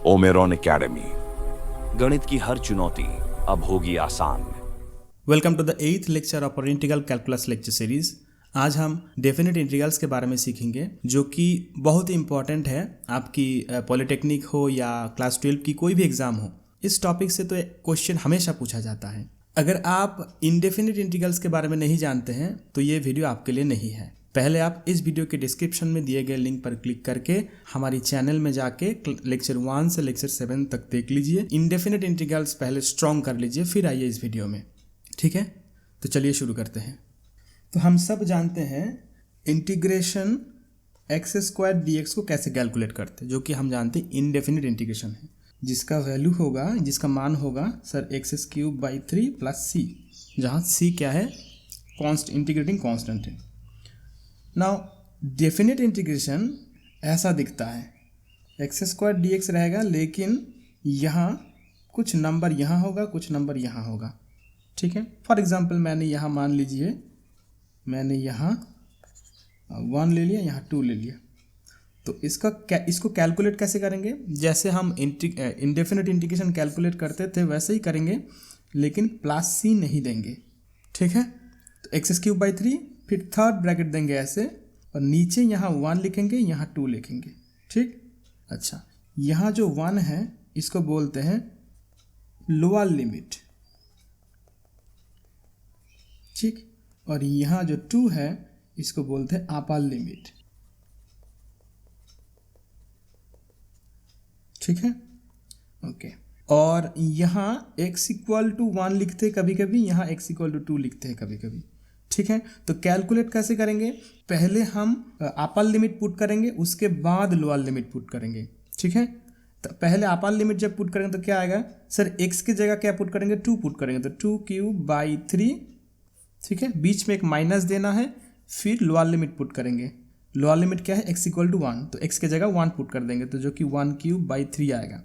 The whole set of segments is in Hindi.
ओमेरॉन एकेडमी, गणित की हर चुनौती अब होगी आसान। Welcome to the 8th lecture of integral calculus lecture series. आज हम डेफिनेट इंटीग्रल्स के बारे में सीखेंगे, जो कि बहुत ही इंपॉर्टेंट है। आपकी पॉलिटेक्निक हो या क्लास 12 की कोई भी एग्जाम हो, इस टॉपिक से तो क्वेश्चन हमेशा पूछा जाता है। अगर आप इंडेफिनिट इंटीग्रल्स के बारे में नहीं जानते हैं तो ये वीडियो आपके लिए नहीं है। पहले आप इस वीडियो के डिस्क्रिप्शन में दिए गए लिंक पर क्लिक करके हमारी चैनल में जाके लेक्चर 1 से लेक्चर 7 तक देख लीजिए। इंडेफिनिट इंटीग्रल्स पहले स्ट्रॉन्ग कर लीजिए, फिर आइए इस वीडियो में। ठीक है, तो चलिए शुरू करते हैं। तो हम सब जानते हैं integration x square D x को कैसे कैलकुलेट करते हैं, जो कि हम जानते हैं इनडेफिनिट इंटीग्रेशन है, जिसका वैल्यू होगा, जिसका मान होगा सर x³/3 प्लस सी, जहाँ सी क्या है, इंटीग्रेटिंग कांस्टेंट है। नाउ डेफिनिट इंटीग्रेशन ऐसा दिखता है, x² dx रहेगा, लेकिन यहाँ कुछ नंबर यहाँ होगा, कुछ नंबर यहाँ होगा। ठीक है, फॉर एग्जांपल मैंने यहाँ मान लीजिए, मैंने यहाँ 1 ले लिया, यहाँ 2 ले लिया। तो इसको कैलकुलेट कैसे करेंगे? जैसे हम इंडेफिनिट इंटीग्रेशन कैलकुलेट करते थे वैसे ही करेंगे, लेकिन प्लस सी नहीं देंगे। ठीक है, तो x³/3, फिर थर्ड ब्रैकेट देंगे ऐसे, और नीचे यहाँ 1 लिखेंगे, यहाँ 2 लिखेंगे। ठीक, अच्छा, यहाँ जो 1 है इसको बोलते हैं लोअर लिमिट। ठीक, और यहाँ जो 2 है इसको बोलते हैं अपर लिमिट। ठीक है, ओके। और यहाँ x=1 लिखते हैं कभी कभी, यहाँ x=2 लिखते हैं कभी कभी। ठीक है, तो कैलकुलेट कैसे करेंगे? पहले हम अपर लिमिट पुट करेंगे, उसके बाद लोअर लिमिट पुट करेंगे। ठीक है, तो पहले अपर लिमिट जब पुट करेंगे तो क्या आएगा सर? x की जगह क्या पुट करेंगे? 2 पुट करेंगे, तो 2³/3। ठीक है, बीच में एक माइनस देना है, फिर लोअर लिमिट पुट करेंगे। लोअर लिमिट क्या है? x=1, तो x की जगह 1 पुट कर देंगे, तो जो कि 1³/3 आएगा।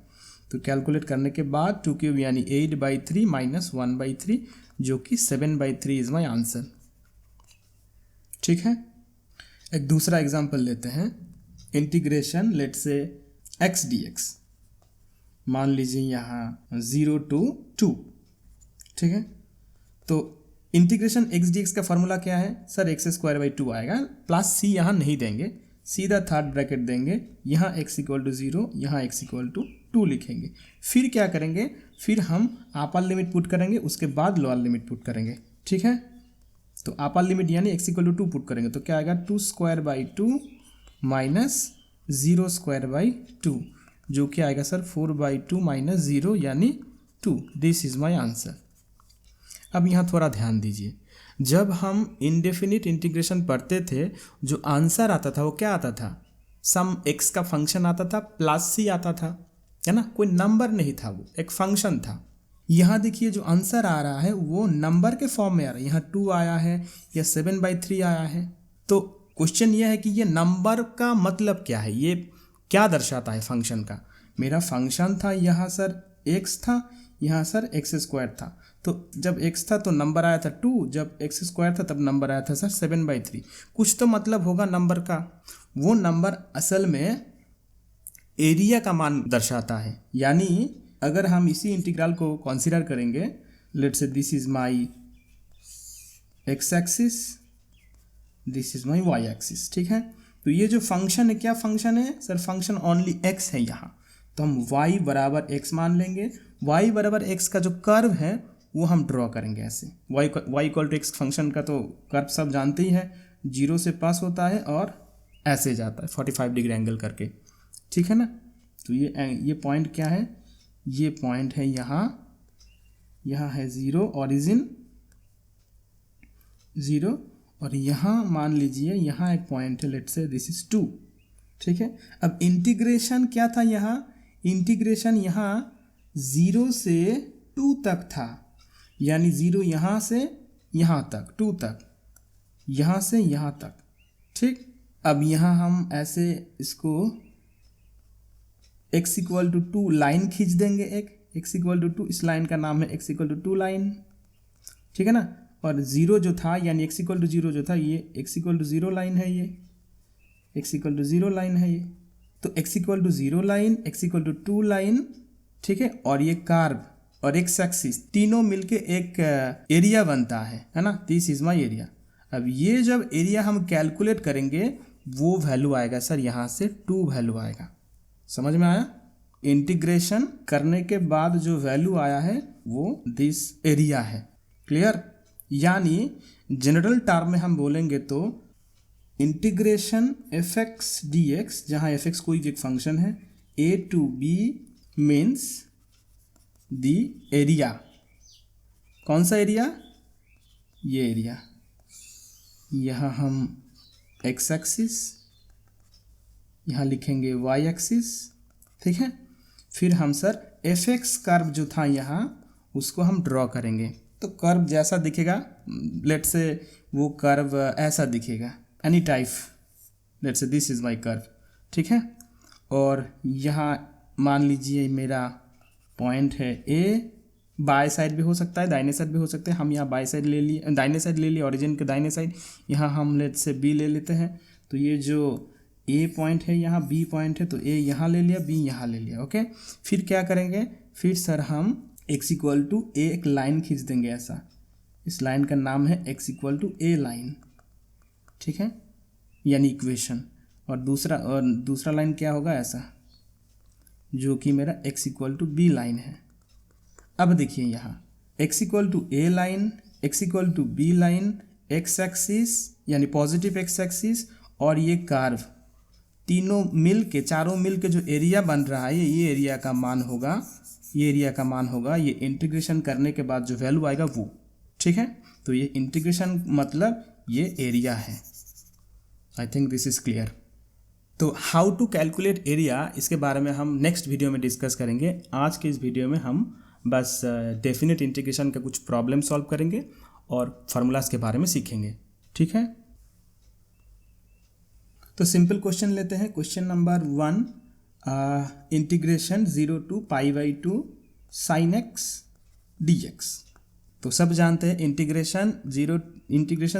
तो कैलकुलेट करने के बाद 2³ यानी 8/3 माइनस 1/3, जो कि 7/3 इज माई आंसर। ठीक है, एक दूसरा एग्जांपल लेते हैं, integration let's say x dx। मान लीजिए यहाँ 0 to 2। ठीक है, तो इंटीग्रेशन x dx का फॉर्मूला क्या है सर? x²/2 आएगा, प्लस सी यहाँ नहीं देंगे, सीधा थर्ड ब्रैकेट देंगे, यहाँ x=0, यहाँ x=2 लिखेंगे। फिर क्या करेंगे? फिर हम अपर लिमिट पुट करेंगे, उसके बाद लोअर लिमिट पुट करेंगे। ठीक है, तो अपर लिमिट यानी x=2 पुट करेंगे, तो क्या आएगा? 2²/2 माइनस 0²/2, जो कि आएगा सर 4/2 माइनस 0 यानी 2। This is my answer. अब यहाँ थोड़ा ध्यान दीजिए, जब हम इंडेफिनिट इंटीग्रेशन पढ़ते थे, जो आंसर आता था वो क्या आता था? सम एक्स का फंक्शन आता था, प्लस सी आता था, है ना? कोई नंबर नहीं था, वो एक फंक्शन था। यहाँ देखिए जो आंसर आ रहा है वो नंबर के फॉर्म में आ रहा है, यहाँ 2 आया है या 7/3 आया है। तो क्वेश्चन ये है कि ये नंबर का मतलब क्या है, ये क्या दर्शाता है फंक्शन का? मेरा फंक्शन था यहाँ सर x था, यहाँ सर x² था, तो जब x था तो नंबर आया था 2, जब x² था तब नंबर आया था सर 7/3। कुछ तो मतलब होगा नंबर का। वो नंबर असल में एरिया का मान दर्शाता है। यानी अगर हम इसी इंटीग्रल को कंसीडर करेंगे, let's say this is my x axis, this is my y axis. ठीक है, तो ये जो फंक्शन है, क्या फंक्शन है सर? फंक्शन ओनली x है यहाँ, तो हम y=x मान लेंगे। y=x का जो कर्व है वो हम ड्रॉ करेंगे ऐसे। y=x फंक्शन का तो कर्व सब जानते ही है, 0 से पास होता है और ऐसे जाता है 45 डिग्री एंगल करके। ठीक है ना, तो ये पॉइंट क्या है? ये पॉइंट है यहाँ, यहाँ है 0, ओरिजिन 0, और यहाँ मान लीजिए यहाँ एक पॉइंट है, लेट्स से दिस इज 2। ठीक है, अब इंटीग्रेशन क्या था यहाँ? इंटीग्रेशन यहाँ 0 से 2 तक था, यानी 0 यहाँ से यहाँ तक, 2 तक, यहाँ से यहाँ तक। ठीक, अब यहाँ हम ऐसे इसको x=2 लाइन खींच देंगे, एक x=2, इस लाइन का नाम है x=2 लाइन। ठीक है ना, और 0 जो था यानी x=0 जो था, ये x=0 लाइन है, ये x=0 लाइन है ये। तो x equal to 0 line, x equal to 2 line, ठीक है, और ये कार्व और एक्स एक्सिस तीनों मिलके एक एरिया बनता है ना, दिस इज माय एरिया। अब ये जब एरिया हम कैलकुलेट करेंगे वो वैल्यू आएगा सर यहाँ से 2 वैल्यू आएगा। समझ में आया? इंटीग्रेशन करने के बाद जो वैल्यू आया है वो दिस एरिया है। क्लियर? यानी जनरल टर्म में हम बोलेंगे तो integration F x d x, जहाँ एफ एक्स कोई एक फंक्शन है, a to b means the area. कौन सा एरिया? ये एरिया। यहाँ हम x एक्सिस, यहाँ लिखेंगे y एक्सिस, ठीक है। फिर हम सर एफ एक्स कर्व जो था यहाँ उसको हम ड्रॉ करेंगे। तो कर्व जैसा दिखेगा, लेट से वो कर्व ऐसा दिखेगा, एनी टाइप, लेट से दिस इज माय कर्व, ठीक है। और यहाँ मान लीजिए मेरा पॉइंट है ए, बाय साइड भी हो सकता है, दाहिने साइड भी हो सकते हैं। हम यहाँ बाय साइड ले लिए, दाहिने साइड ले लिए, ओरिजिन के दाहिने साइड। यहाँ हम लेट से बी ले लेते हैं। तो ये जो ए पॉइंट है यहाँ, बी पॉइंट है, तो ए यहाँ ले लिया, बी यहाँ ले लिया, ओके। फिर क्या करेंगे? फिर सर हम x इक्वल टू ए एक लाइन खींच देंगे ऐसा। इस लाइन का नाम है x equal to A line, ठीक है, यानी इक्वेशन। और दूसरा लाइन क्या होगा? ऐसा, जो कि मेरा x equal to B line है। अब देखिए यहाँ x equal to A line, x equal to B line, x axis यानी पॉजिटिव x एक्सिस और ये कर्व तीनों मिल के, चारों मिल के जो एरिया बन रहा है ये एरिया का मान होगा, ये एरिया का मान होगा, ये इंटीग्रेशन करने के बाद जो वैल्यू आएगा वो, ठीक है। तो ये इंटीग्रेशन मतलब ये एरिया है। I think this is clear. तो हाउ टू कैलकुलेट एरिया, इसके बारे में हम नेक्स्ट वीडियो में डिस्कस करेंगे। आज के इस वीडियो में हम बस डेफिनेट इंटीग्रेशन का कुछ प्रॉब्लम सॉल्व करेंगे और फार्मूलाज के बारे में सीखेंगे, ठीक है। तो सिंपल क्वेश्चन लेते हैं। Question number 1, integration 0 to π/2 sin x dx। तो सब जानते हैं इंटीग्रेशन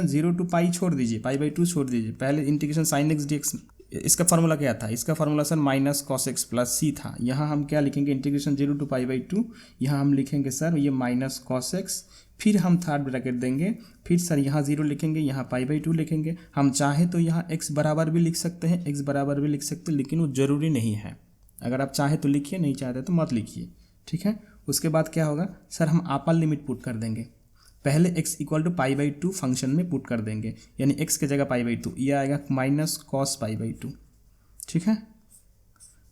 0 to π छोड़ दीजिए, π/2 छोड़ दीजिए, पहले इंटीग्रेशन sin x dx। इसका फार्मूला क्या था? इसका formula sir minus cos x plus C था। यहाँ हम क्या लिखेंगे? इंटीग्रेशन 0 to π/2, यहाँ हम लिखेंगे सर ये माइनस कॉस एक्स, फिर हम थर्ड ब्रैकेट देंगे, फिर सर यहाँ 0 लिखेंगे, यहाँ π/2 लिखेंगे। हम चाहे तो यहाँ x बराबर भी लिख सकते हैं, x बराबर भी लिख सकते हैं, लेकिन वो ज़रूरी नहीं है। अगर आप चाहे तो लिखिए, नहीं चाहते तो मत लिखिए, ठीक है। उसके बाद क्या होगा सर? हम अपर लिमिट पुट कर देंगे। पहले x इक्वल टू π/2 फंक्शन में पुट कर देंगे, यानी x के जगह π/2, ये आएगा माइनस कॉस π/2, ठीक है।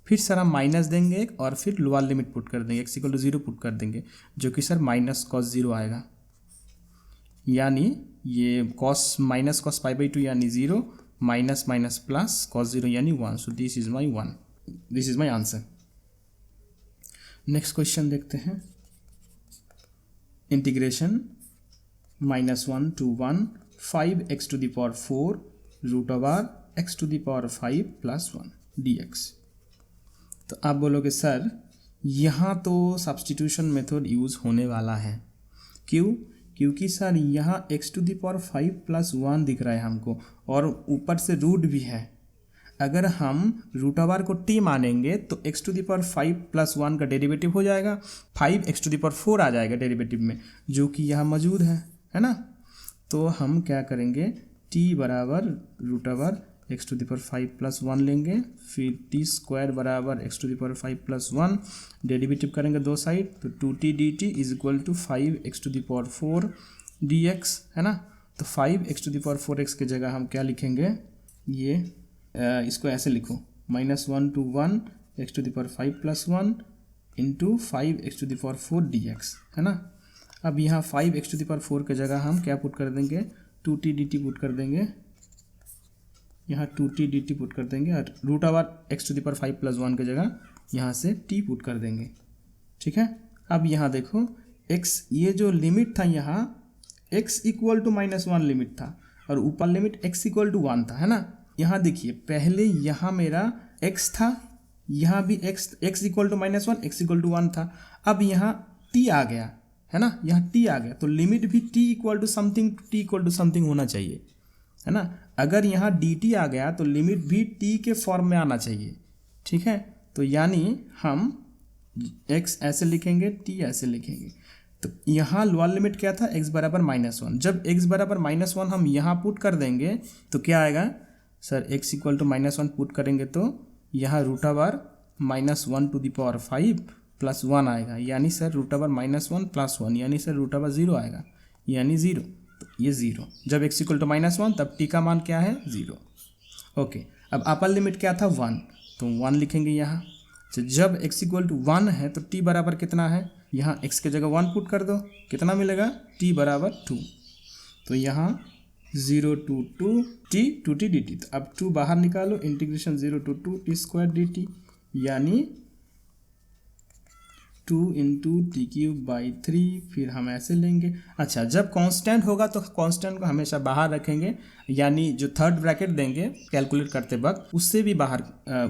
फिर सर हम माइनस देंगे एक, और फिर लोअर लिमिट पुट कर देंगे, x इक्वल टू 0 पुट कर देंगे, जो कि सर माइनस कॉस 0 आएगा, यानी ये कॉस माइनस कॉस π/2 यानी 0, माइनस माइनस प्लस कॉस 0 यानी 1। So this is my 1, this is my answer. Next question देखते हैं। Integration -1 to 1 5x to the power 4 root over x to the power 5 + 1 dx। तो आप बोलोगे सर यहाँ तो सब्स्टिट्यूशन मेथड यूज़ होने वाला है। क्यों? क्योंकि सर यहाँ x to the power 5 + 1 दिख रहा है हमको, और ऊपर से रूट भी है। अगर हम रूट ओवर को t मानेंगे तो x to the power 5 + 1 का डेरिवेटिव हो जाएगा, 5x to the power 4 आ जाएगा डेरिवेटिव में, जो कि यहाँ मौजूद है ना। तो हम क्या करेंगे? t बराबर root over x to the power 5 + 1 लेंगे, फिर t² बराबर x to the power 5 + 1, derivative करेंगे दो साइड, तो 2t dt = 5x to the power 4 dx, है ना। तो 5x to the power 4x की जगह हम क्या लिखेंगे? ये इसको ऐसे लिखो, -1 to 1 x to the power 5 + 1 into 5x to the power 4 dx, है ना। अब यहाँ 5x to the power 4 की जगह हम क्या पुट कर देंगे? 2t dt पुट कर देंगे, यहाँ 2t dt पुट कर देंगे, और root over x to the power 5 + 1 की जगह यहाँ से t पुट कर देंगे, ठीक है। अब यहाँ देखो x, ये जो लिमिट था यहाँ x इक्वल टू -1 लिमिट था, और ऊपर लिमिट x इक्वल टू 1 था, है ना। यहाँ देखिए पहले यहाँ मेरा x था, यहाँ भी x equal to -1, x equal to 1 था। अब यहाँ t आ गया, है ना, यहाँ t आ गया, तो लिमिट भी t equal to something, t equal to something होना चाहिए, है ना। अगर यहाँ dt आ गया तो लिमिट भी t के फॉर्म में आना चाहिए, ठीक है, तो यानी हम x ऐसे लिखेंगे, t ऐसे लिखेंगे। तो यहाँ लोअर लिमिट क्या था, x बराबर -1। जब x बराबर -1 हम यहाँ पुट कर देंगे तो क्या आएगा sir, x equal to -1 put करेंगे तो यहाँ √(-1 to the power 5 + 1 आएगा, यानी सर √(-1 + 1 यानी सर √0 आएगा, यानी 0। तो ये 0। जब x इक्वल टू -1 तब t का मान क्या है, 0। ओके, अब अपर लिमिट क्या था, 1, तो 1 लिखेंगे यहाँ। तो जब x इक्वल टू 1 है तो t बराबर कितना है, यहाँ x की जगह 1 पुट कर दो, कितना मिलेगा, t बराबर 2। तो यहाँ 0 to 2t dt। तो अब 2 बाहर निकालो, इंटीग्रेशन 0 to 2t² dt, यानी 2 × t³/3। फिर हम ऐसे लेंगे। अच्छा, जब कांस्टेंट होगा तो कांस्टेंट को हमेशा बाहर रखेंगे, यानी जो थर्ड ब्रैकेट देंगे कैलकुलेट करते वक्त उससे भी बाहर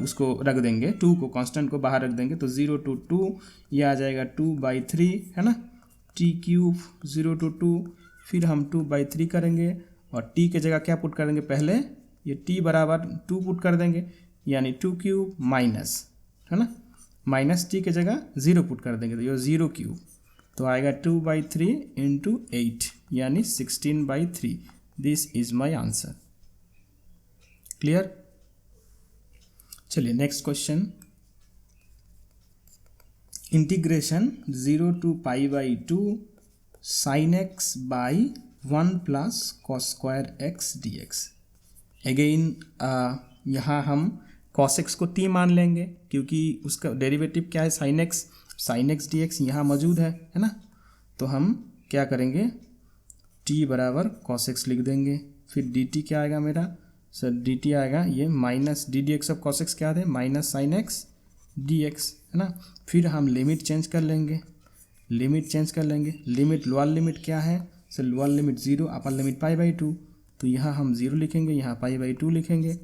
उसको रख देंगे, 2 को कांस्टेंट को बाहर रख देंगे। तो 0 to 2 ये आ जाएगा 2/3, है ना, t³ 0 to 2। फिर हम 2/3 करेंगे और t के जगह क्या पुट करेंगे, पहले ये t बराबर 2 पुट कर देंगे, यानी 2³ माइनस, है ना, -t के जगह 0 पुट कर देंगे तो ये 0³ तो आएगा 2/3 × 8 यानी 16/3। This is my answer. Clear. चलिए next question, integration 0 to π/2 sin x by 1 + cos² x dx। Again यहाँ हम cos x को t मान लेंगे क्योंकि उसका डेरिवेटिव क्या है, sin x dx यहाँ मौजूद है ना। तो हम क्या करेंगे, t बराबर cos x लिख देंगे। फिर dt क्या आएगा मेरा, सर dt आएगा ये minus ddx of cos x क्या है, -sin x dx, है ना। फिर हम लिमिट चेंज कर लेंगे, लिमिट लोअर लिमिट क्या है, sir lower limit 0, upper limit π/2। तो यहाँ हम 0 लिखेंगे, यहाँ π/2 लिखेंगे।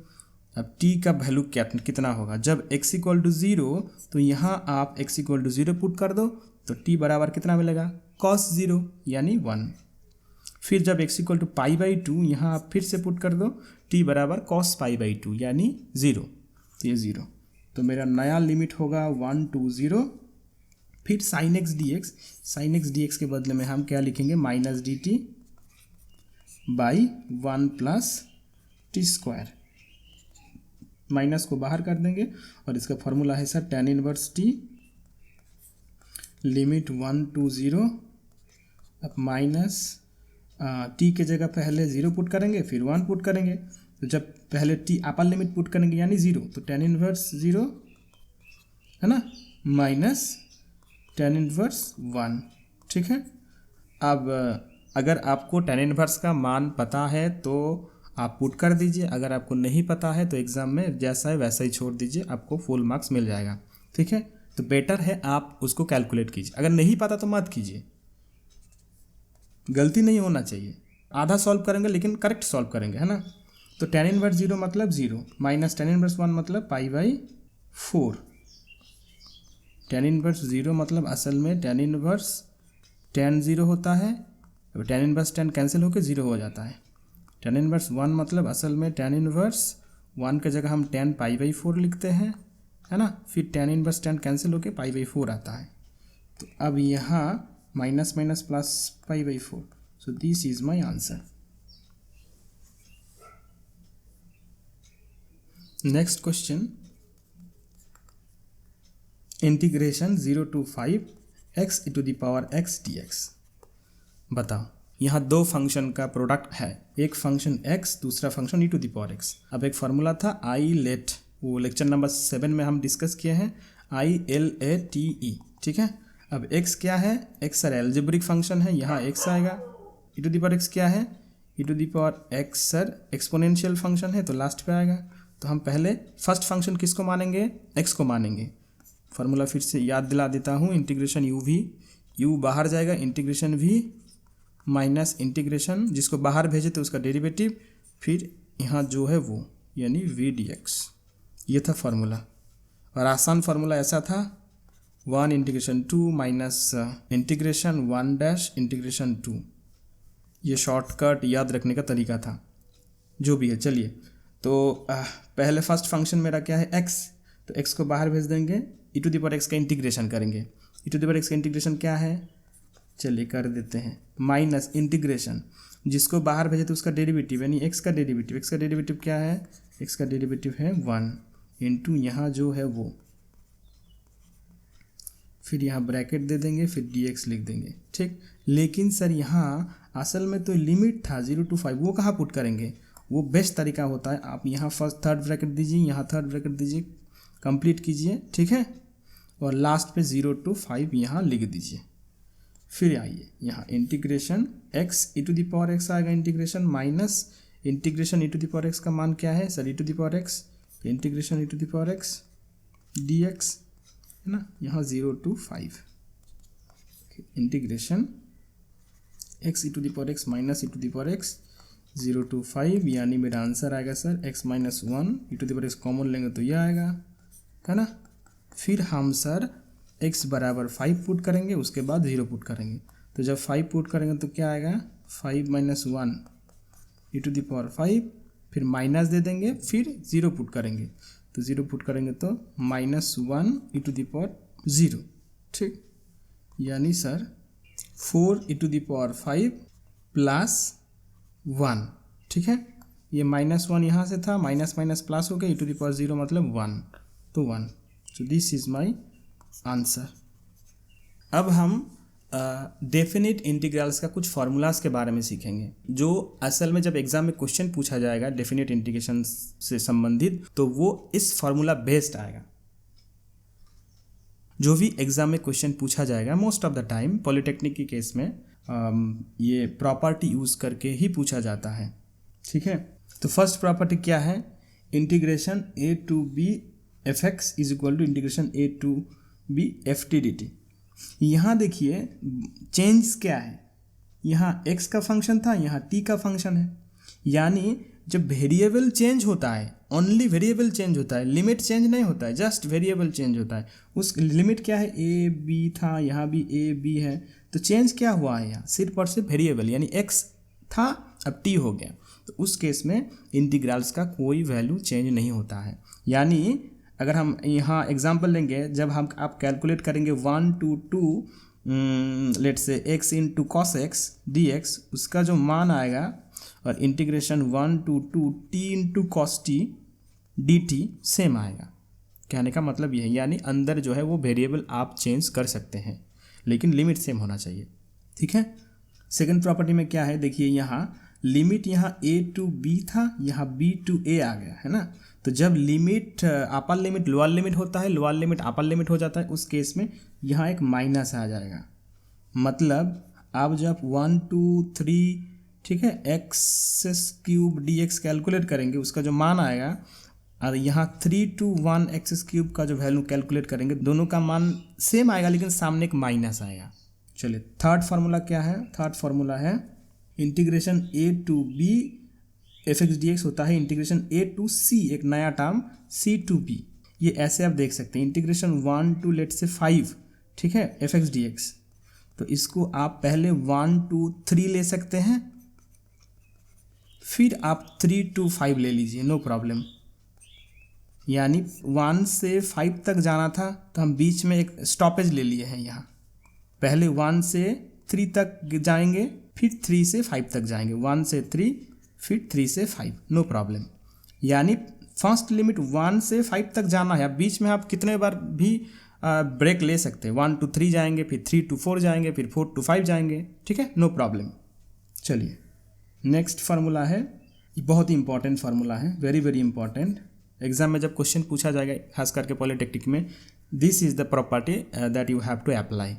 अब t का वैल्यू कितना होगा, जब x इक्वल टू 0 तो यहाँ आप x इक्वल टू 0 पुट कर दो तो t बराबर कितना मिलेगा, cos 0 यानी 1। फिर जब x इक्वल टू π/2 यहाँ आप फिर से पुट कर दो, t बराबर cos π/2 यानी 0, तो ये 0। तो मेरा नया लिमिट होगा 1 to 0। फिर sin x dx के बदले में हम क्या लिखेंगे, -dt by 1 + t²। माइनस को बाहर कर देंगे और इसका फॉर्मूला है sir tan 1t limit 1 to 0। अब माइनस t के जगह पहले 0 पुट करेंगे, फिर 1 पुट करेंगे। तो जब पहले t अपर लिमिट पुट करेंगे यानी 0, तो tan 1 0 है ना, माइनस tan 1 1, ठीक है। अब अगर आपको tan 1 का मान पता है तो आप पुट कर दीजिए, अगर आपको नहीं पता है तो एग्ज़ाम में जैसा है वैसा ही छोड़ दीजिए, आपको फुल मार्क्स मिल जाएगा, ठीक है। तो बेटर है आप उसको कैलकुलेट कीजिए, अगर नहीं पता तो मत कीजिए, गलती नहीं होना चाहिए। आधा सॉल्व करेंगे लेकिन करेक्ट सॉल्व करेंगे, है ना। तो tan 1 0 मतलब 0, माइनस tan 1 1 मतलब π/4। tan 1 0 मतलब असल में tan 1 tan 0 होता है, tan 1 tan कैंसिल होकर 0 हो जाता है। tan 1 1 मतलब असल में tan 1 1 के जगह हम tan π/4 लिखते हैं, है ना। फिर tan 1 tan कैंसिल होकर π/4 आता है। तो अब यहाँ minus plus π/4, so this is my answer. Next question, integration 0 to 5 x e⁻ x dx। बताओ, यहाँ दो फंक्शन का प्रोडक्ट है, एक फंक्शन x, दूसरा फंक्शन e⁻x। अब एक फार्मूला था ILATE, वो लेक्चर नंबर 7 में हम डिस्कस किए हैं, ILATE, ठीक है। अब x क्या है, x सर एल्जेब्रिक फंक्शन है, यहाँ x आएगा। e⁻x क्या है, e⁻x सर एक्सपोनेंशियल फंक्शन है, तो लास्ट पे आएगा। तो हम पहले फर्स्ट फंक्शन किसको मानेंगे, x को मानेंगे। फार्मूला फिर से याद दिला देता हूँ, इंटीग्रेशन u बाहर जाएगा, इंटीग्रेशन v माइनस इंटीग्रेशन जिसको बाहर भेजे तो उसका डेरिवेटिव, फिर यहाँ जो है वो यानी v dx। ये था फार्मूला, और आसान फार्मूला ऐसा था 1 integration 2 minus integration 1 dash integration 2। ये शॉर्टकट याद रखने का तरीका था, जो भी है। चलिए, तो पहले फर्स्ट फंक्शन मेरा क्या है, x। तो तो x को बाहर भेज देंगे, e to the power x का इंटीग्रेशन करेंगे। e to the power x का इंटीग्रेशन क्या है, चलिए कर देते हैं, माइनस इंटीग्रेशन, जिसको बाहर भेजे तो उसका डेरिवेटिव यानी x का डेरिवेटिव, x का डेरिवेटिव क्या है, x का डेरिवेटिव है 1 इंटू यहाँ जो है वो, फिर यहाँ ब्रैकेट दे देंगे, फिर dx लिख देंगे, ठीक। लेकिन सर यहाँ असल में तो लिमिट था 0 to 5, वो कहाँ पुट करेंगे, वो बेस्ट तरीका होता है, आप यहाँ फर्स्ट थर्ड ब्रैकेट दीजिए, यहाँ थर्ड ब्रैकेट दीजिए, कंप्लीट कीजिए, ठीक है, और लास्ट पे 0 to 5 यहाँ लिख दीजिए। फिर आइए यहाँ integration x e to the power x आएगा, integration minus integration e to the power x का मान क्या है sir, e to the power x, integration e to the power x dx है ना, यहाँ 0 to 5, integration x e to the power x minus e to the power x 0 to 5, यानी मेरा आंसर आएगा sir x minus 1, e to the power x common लेंगे तो यह आएगा, है ना। फिर हम सर x बराबर 5 पुट करेंगे, उसके बाद 0 पुट करेंगे, तो जब 5 पुट करेंगे तो क्या आएगा, 5 minus 1 e to the power 5, फिर माइनस दे देंगे, फिर 0 पुट करेंगे, तो 0 पुट करेंगे तो minus 1 e to the power 0, ठीक, यानी sir 4 e to the power 5 plus 1, ठीक है, ये माइनस 1 यहाँ से था, माइनस माइनस प्लस हो गया, e टू द पावर 0 मतलब 1, तो 1, so this is my answer. अब हम डेफिनेट इंटीग्रल्स का कुछ फार्मूलाज के बारे में सीखेंगे, जो असल में जब एग्जाम में क्वेश्चन पूछा जाएगा डेफिनेट इंटीग्रेशन से संबंधित, तो वो इस फार्मूला बेस्ड आएगा। जो भी एग्जाम में क्वेश्चन पूछा जाएगा most of the time polytechnic के केस में ये प्रॉपर्टी यूज करके ही पूछा जाता है, ठीक है। तो फर्स्ट प्रॉपर्टी क्या है, integration a to b fx is equal to integration a to b ft dt। यहाँ देखिए चेंज क्या है, यहाँ x का फंक्शन था, यहाँ t का फंक्शन है, यानी जब वेरिएबल चेंज होता है, ओनली वेरिएबल चेंज होता है, लिमिट चेंज नहीं होता है, जस्ट वेरिएबल चेंज होता है। उस लिमिट क्या है, a b था, यहाँ भी a b है, तो चेंज क्या हुआ है, यहाँ सिर्फ और सिर्फ वेरिएबल यानी x था अब t हो गया, तो उस केस में इंटीग्रल्स का कोई वैल्यू चेंज नहीं होता है। यानी अगर हम यहाँ एग्जांपल लेंगे, जब हम आप कैलकुलेट करेंगे 1 to 2 लेट से x into cos x d x, उसका जो मान आएगा, और integration 1 to 2 t into cos T D T same आएगा। कहने का मतलब ये है, यानी अंदर जो है वो वेरिएबल आप चेंज कर सकते हैं, लेकिन लिमिट सेम होना चाहिए, ठीक है। सेकंड प्रॉपर्टी में क्या है, देखिए यहाँ लिमिट यहाँ a टू b था, यहाँ b टू a आ गया है ना, तो जब limit upper limit lower limit होता है, लोअर लिमिट अपर लिमिट हो जाता है, उस केस में यहाँ एक माइनस आ जाएगा। मतलब आप जब 1 2 3 ठीक है x cube D x calculate करेंगे, उसका जो मान आएगा, और यहाँ 3 to 1 एक्स क्यूब का जो वैल्यू कैलकुलेट करेंगे, दोनों का मान सेम आएगा, लेकिन सामने एक माइनस आएगा। चलिए थर्ड फार्मूला क्या है, थर्ड फार्मूला है integration a to b f x d x होता है इंटीग्रेशन a टू c, एक नया टर्म c टू b। ये ऐसे आप देख सकते हैं, इंटीग्रेशन 1 to लेट से 5, ठीक है, एफ एक्स डी एक्स, तो इसको आप पहले 1 to 3 ले सकते हैं, फिर आप 3 to 5 ले लीजिए, नो प्रॉब्लम। यानी 1 से 5 तक जाना था, तो हम बीच में एक स्टॉपेज ले लिए हैं, यहाँ पहले 1 से 3 तक जाएंगे, फिर 3 से 5 तक जाएंगे, 1 से 3 फिर 3 से 5, नो प्रॉब्लम। यानी फर्स्ट लिमिट 1 से 5 तक जाना है, अब बीच में आप कितने बार भी ब्रेक ले सकते हैं, 1 to 3 जाएंगे, फिर 3 to 4 जाएंगे, फिर 4 to 5 जाएंगे, ठीक है, नो प्रॉब्लम। चलिए नेक्स्ट फार्मूला है, ये बहुत ही इंपॉर्टेंट फार्मूला है, वेरी वेरी इंपॉर्टेंट। एग्जाम में जब क्वेश्चन पूछा जाएगा, खास करके पॉलिटेक्निक में, this is the property that you have to apply,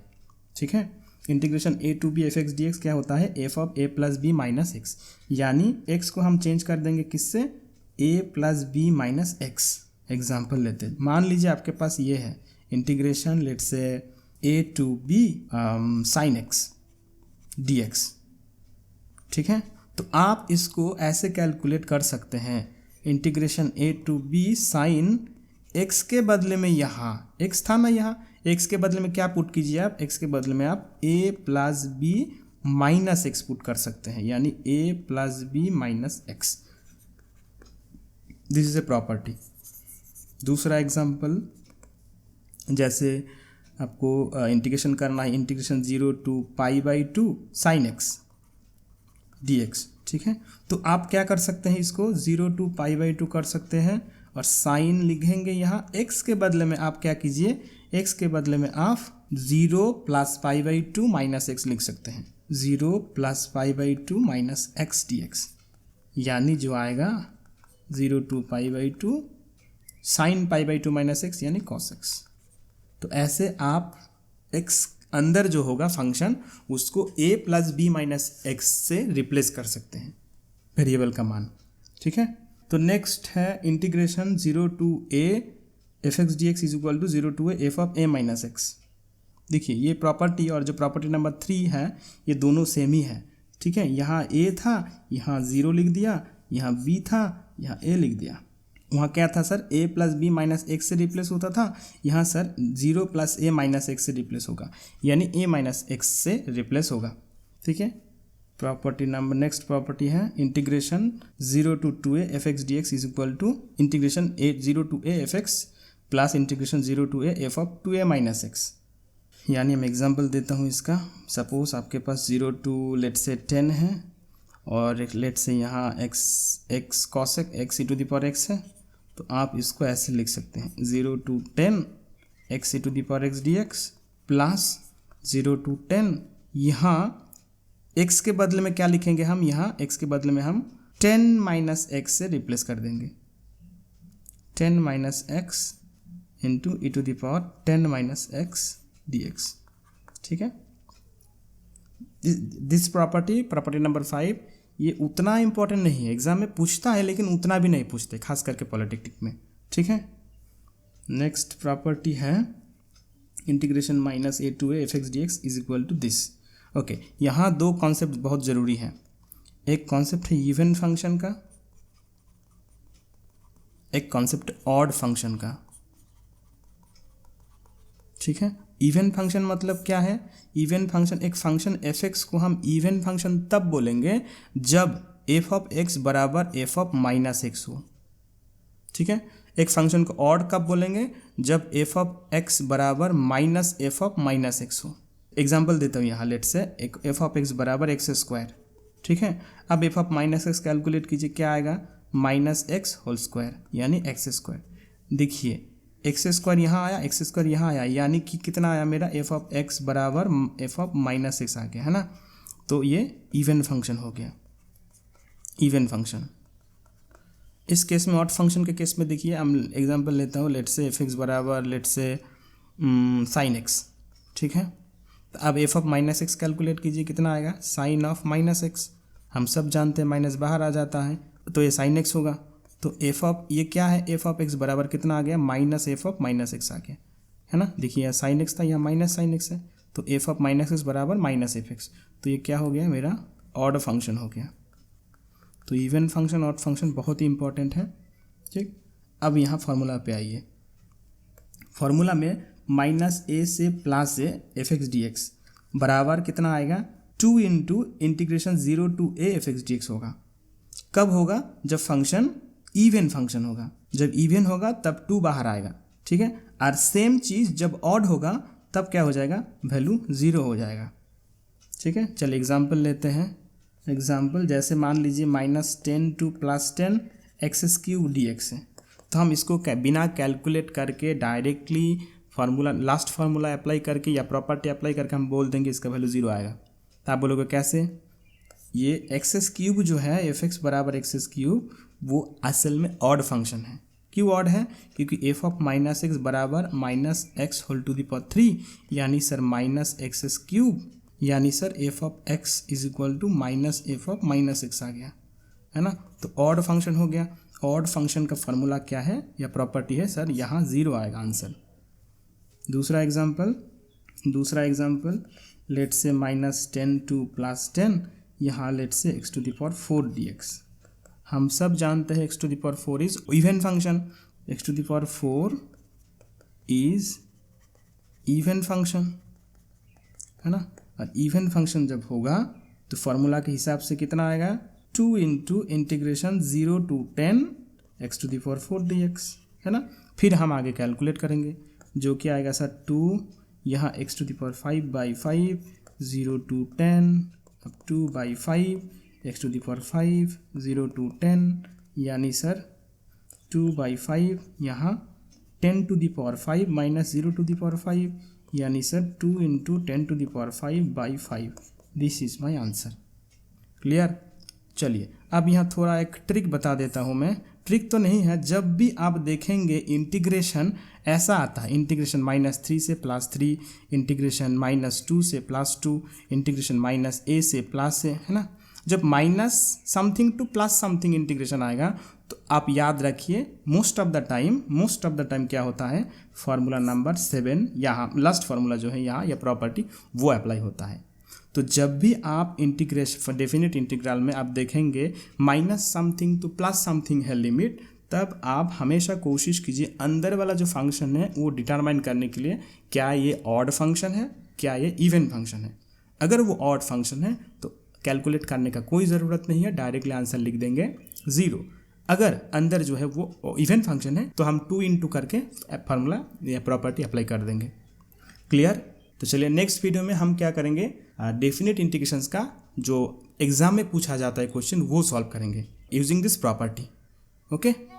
ठीक है। Integration a to b f x d x क्या होता है, f of a plus b minus x, यानी x को हम चेंज कर देंगे किससे, a plus b minus x. Example लेते हैं, मान लीजिए आपके पास ये है integration let say a to b sine x d x, ठीक है। तो आप इसको ऐसे कैलकुलेट कर सकते हैं, integration a to b sine x के बदले में यहाँ x था ना, यहाँ x के बदले में क्या पुट कीजिए आप, x के बदले में आप a plus b minus x put कर सकते हैं, यानी a plus b minus x. This is a property, दूसरा एग्जांपल, जैसे आपको इंटीग्रेशन करना है, integration 0 to π/2 sin x dx, ठीक है। तो आप क्या कर सकते हैं, इसको 0 to π/2 कर सकते हैं और साइन लिखेंगे यहाँ। x के बदले में आप क्या कीजिए, x के बदले में आप 0 + π/2 - x लिख सकते हैं, 0 + π/2 - x dx, यानी जो आएगा 0 to π/2 sin π/2 - x यानी cos x। तो ऐसे आप x अंदर जो होगा फंक्शन उसको a + b - x से रिप्लेस कर सकते हैं, वेरिएबल का मान, ठीक है। तो नेक्स्ट है integration 0 to a f(x) dx = 0 to a f(a - x)। देखिए ये प्रॉपर्टी और जो प्रॉपर्टी नंबर 3 है ये दोनों सेम ही है, ठीक है। यहाँ a था, यहाँ 0 लिख दिया, यहाँ b था, यहाँ a लिख दिया। वहाँ क्या था सर, a + b - x से रिप्लेस होता था, यहाँ सर 0 + a - x से रिप्लेस होगा, यानी a - x से रिप्लेस होगा, ठीक है। प्रॉपर्टी नंबर नेक्स्ट प्रॉपर्टी है integration 0 to 2a f(x) dx = integration 0 to a f(x) plus integration 0 to a f(2a - x)। यानी मैं एग्जांपल देता हूँ इसका। सपोज आपके पास 0 to लेट से 10 है और लेट से यहाँ x cos x e⁻x है, तो आप इसको ऐसे लिख सकते हैं 0 to 10 x e⁻x dx plus 0 to 10, यहाँ x के बदले में क्या लिखेंगे हम, यहाँ x के बदले में हम 10 - x से रिप्लेस कर देंगे, 10 - x into e⁻10 - x dx, ठीक है। दिस प्रॉपर्टी नंबर 5 ये उतना इंपॉर्टेंट नहीं है, एग्जाम में पूछता है लेकिन उतना भी नहीं पूछते, खास करके पॉलिटिक्स में, ठीक है। नेक्स्ट प्रॉपर्टी है integration -a to a f(x) dx = this. Okay, यहाँ दो कॉन्सेप्ट बहुत ज़रूरी हैं। एक कॉन्सेप्ट है इवन फंक्शन का, एक कॉन्सेप्ट ऑड फंक्शन का, ठीक है। इवन फंक्शन मतलब क्या है, इवन फंक्शन एक फंक्शन f(x) को हम इवन फंक्शन तब बोलेंगे जब f(x) = f(-x) हो, ठीक है। एक फंक्शन को ऑड कब बोलेंगे, जब f(x) = -f(-x) हो। एग्जाम्पल देता हूँ यहाँ, लेट से एक f(x) = x², ठीक है। अब f(-x) कैलकुलेट कीजिए, क्या आएगा, -x² यानी x²। देखिए x² यहाँ आया, x² यहाँ आया, यानी कि कितना आया मेरा f(x) = f(-x) आ गया, है ना। तो ये इवन फंक्शन हो गया, इवन फंक्शन। इस केस में ऑड फंक्शन के केस में देखिए, हम एग्जांपल लेता हूँ, लेट से f(x) = लेट से sin x, ठीक है। तो अब f(-x) कैलकुलेट कीजिए, कितना आएगा, sin(-x)। हम सब जानते हैं माइनस बाहर आ जाता है, तो ये sin x होगा। तो ये क्या है, f(x) बराबर कितना आ गया, -f(-x) आ गया, है ना। देखिए यहाँ sin x था, यहाँ -sin x है, तो f(-x) बराबर -f(x), तो ये क्या हो गया, मेरा ऑड फंक्शन हो गया। तो इवन फंक्शन ऑड फंक्शन बहुत ही इंपॉर्टेंट है, ठीक। अब यहाँ फार्मूला पे आइए। फार्मूला में -a से +a f(x) dx बराबर कितना आएगा, 2 × integration 0 to a f(x) dx होगा। कब होगा, जब फंक्शन इवन फंक्शन होगा, जब इवन होगा तब 2 बाहर आएगा, ठीक है। और सेम चीज़ जब ऑड होगा तब क्या हो जाएगा, वैल्यू 0 हो जाएगा, ठीक है। चलिए एग्जांपल लेते हैं। एग्जांपल जैसे मान लीजिए -10 to +10 x³ dx है, तो हम इसको बिना कैलकुलेट करके directly formula, last formula apply करके या प्रॉपर्टी अप्लाई करके हम बोल देंगे इसका वैल्यू 0 आएगा। तो आप बोलोगे कैसे, ये x³ जो है f(x) = x³ वो असल में ऑड फंक्शन है। क्यों ऑड है, क्योंकि f(-x) बराबर -x⁻3 यानी सर -x³ यानी सर f(x) = -f(-x) आ गया, है ना। तो ऑड फंक्शन हो गया। ऑड फंक्शन का फार्मूला क्या है या प्रॉपर्टी है सर, यहाँ 0 आएगा आंसर। दूसरा एग्जांपल लेट से -10 to +10, यहाँ लेट से x⁴ dx। हम सब जानते हैं x⁴ is even function, x⁴ is even function, है ना। और इवन फंक्शन जब होगा तो फार्मूला के हिसाब से कितना आएगा, 2 × इंटीग्रेशन 0 to 10 x⁴ dx, है ना। फिर हम आगे कैलकुलेट करेंगे, जो कि आएगा सर 2 यहाँ x⁵/5 0 to 10 अब 2/5 x⁵ 0 to 10 यानी सर 2/5 यहाँ 10⁵ माइनस 0⁵ यानी sir 2 × 10⁵/5। This is my answer. Clear. चलिए अब यहाँ थोड़ा एक ट्रिक बता देता हूँ मैं। ट्रिक तो नहीं है, जब भी आप देखेंगे इंटीग्रेशन ऐसा आता है, इंटीग्रेशन -3 से +3, इंटीग्रेशन -2 से +2, इंटीग्रेशन -a से +a, है ना। जब minus something two plus something integration आएगा तो आप याद रखिए मोस्ट ऑफ द टाइम क्या होता है, फार्मूला नंबर 7 यहाँ लास्ट फार्मूला जो है यहाँ या प्रॉपर्टी वो अप्लाई होता है। तो जब भी आप इंटीग्रेशन डेफिनेट इंटीग्रल में आप देखेंगे minus something two plus something है लिमिट, तब आप हमेशा कोशिश कीजिए अंदर वाला जो फंक्शन है वो डिटरमाइन करने के लिए क्या ये ऑड फंक्शन है, क्या ये इवन फंक्शन है। अगर वो ऑड फंक्शन है तो कैलकुलेट करने का कोई ज़रूरत नहीं है, डायरेक्टली आंसर लिख देंगे 0। अगर अंदर जो है वो इवन फंक्शन है तो हम 2 × करके फार्मूला या प्रॉपर्टी अप्लाई कर देंगे। क्लियर। तो चलिए नेक्स्ट वीडियो में हम क्या करेंगे, डेफिनेट इंटीग्रेशंस का जो एग्जाम में पूछा जाता है क्वेश्चन वो सॉल्व करेंगे यूजिंग दिस प्रॉपर्टी। ओके।